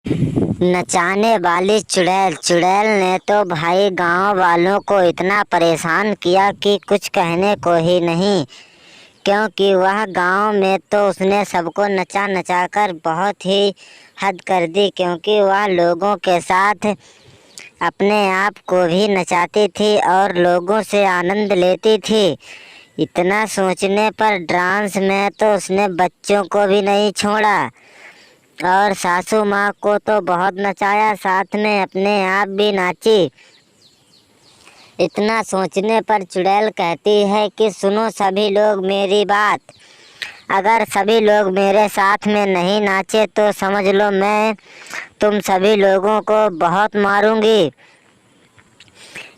नचाने वाली चुड़ैल। चुड़ैल ने तो भाई गांव वालों को इतना परेशान किया कि कुछ कहने को ही नहीं, क्योंकि वह गांव में तो उसने सबको नचा नचा कर बहुत ही हद कर दी, क्योंकि वह लोगों के साथ अपने आप को भी नचाती थी और लोगों से आनंद लेती थी। इतना सोचने पर डांस में तो उसने बच्चों को भी नहीं छोड़ा और सासू माँ को तो बहुत नचाया, साथ में अपने आप भी नाची। इतना सोचने पर चुड़ैल कहती है कि सुनो सभी लोग मेरी बात, अगर सभी लोग मेरे साथ में नहीं नाचे तो समझ लो मैं तुम सभी लोगों को बहुत मारूंगी।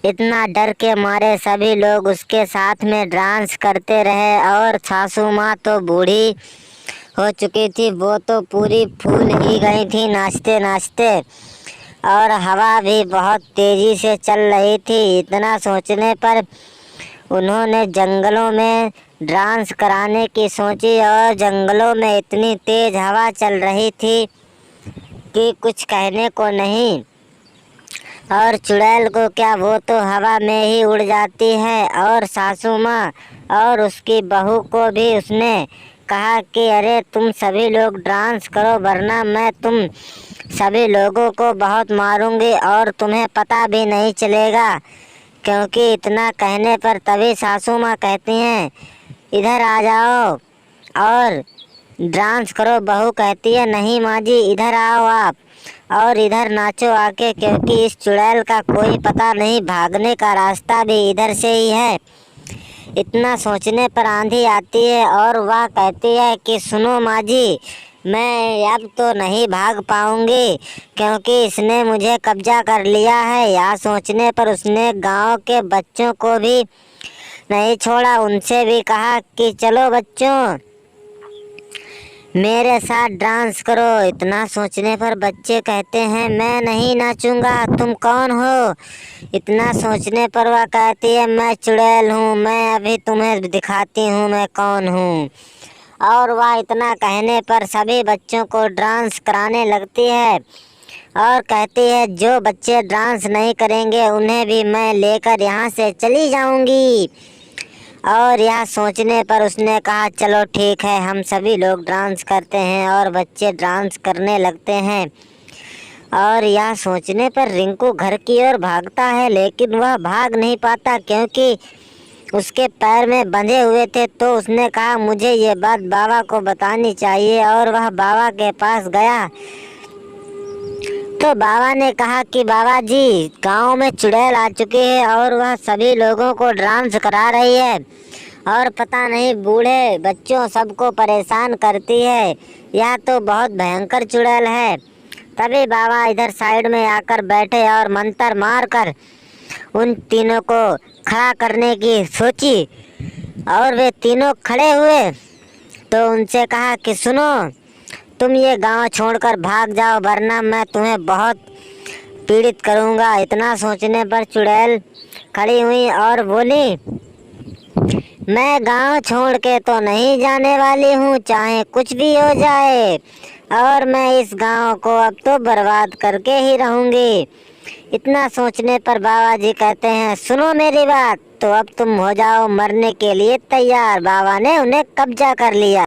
इतना डर के मारे सभी लोग उसके साथ में डांस करते रहे और सासू माँ तो बूढ़ी हो चुकी थी, वो तो पूरी फूल ही गई थी नाचते नाचते, और हवा भी बहुत तेजी से चल रही थी। इतना सोचने पर उन्होंने जंगलों में डांस कराने की सोची और जंगलों में इतनी तेज हवा चल रही थी कि कुछ कहने को नहीं। और चुड़ैल को क्या, वो तो हवा में ही उड़ जाती है। और सासू माँ और उसकी बहू को भी उसने कहा कि अरे तुम सभी लोग डांस करो वरना मैं तुम सभी लोगों को बहुत मारूंगी और तुम्हें पता भी नहीं चलेगा। क्योंकि इतना कहने पर तभी सासू माँ कहती हैं इधर आ जाओ और डांस करो। बहू कहती है नहीं माँ जी, इधर आओ आप और इधर नाचो आके, क्योंकि इस चुड़ैल का कोई पता नहीं, भागने का रास्ता भी इधर से ही है। इतना सोचने पर आंधी आती है और वह कहती है कि सुनो माँ जी, मैं अब तो नहीं भाग पाऊंगी क्योंकि इसने मुझे कब्जा कर लिया है। यह सोचने पर उसने गांव के बच्चों को भी नहीं छोड़ा, उनसे भी कहा कि चलो बच्चों मेरे साथ डांस करो। इतना सोचने पर बच्चे कहते हैं मैं नहीं नाचूंगा, तुम कौन हो? इतना सोचने पर वह कहती है मैं चुड़ैल हूँ, मैं अभी तुम्हें दिखाती हूँ मैं कौन हूँ। और वह इतना कहने पर सभी बच्चों को डांस कराने लगती है और कहती है जो बच्चे डांस नहीं करेंगे उन्हें भी मैं लेकर यहाँ से चली जाऊंगी। और यह सोचने पर उसने कहा चलो ठीक है, हम सभी लोग डांस करते हैं और बच्चे डांस करने लगते हैं। और यह सोचने पर रिंकू घर की ओर भागता है, लेकिन वह भाग नहीं पाता क्योंकि उसके पैर में बंधे हुए थे। तो उसने कहा मुझे ये बात बाबा को बतानी चाहिए और वह बाबा के पास गया। तो बाबा ने कहा कि बाबा जी गांव में चुड़ैल आ चुकी है और वह सभी लोगों को डांस करा रही है और पता नहीं बूढ़े बच्चों सबको परेशान करती है। यह तो बहुत भयंकर चुड़ैल है। तभी बाबा इधर साइड में आकर बैठे और मंत्र मारकर उन तीनों को खड़ा करने की सोची और वे तीनों खड़े हुए। तो उनसे कहा कि सुनो तुम ये गांव छोड़कर भाग जाओ वरना मैं तुम्हें बहुत पीड़ित करूंगा। इतना सोचने पर चुड़ैल खड़ी हुई और बोली मैं गांव छोड़ के तो नहीं जाने वाली हूँ, चाहे कुछ भी हो जाए, और मैं इस गांव को अब तो बर्बाद करके ही रहूंगी। इतना सोचने पर बाबा जी कहते हैं सुनो मेरी बात, तो अब तुम हो जाओ मरने के लिए तैयार। बाबा ने उन्हें कब्जा कर लिया।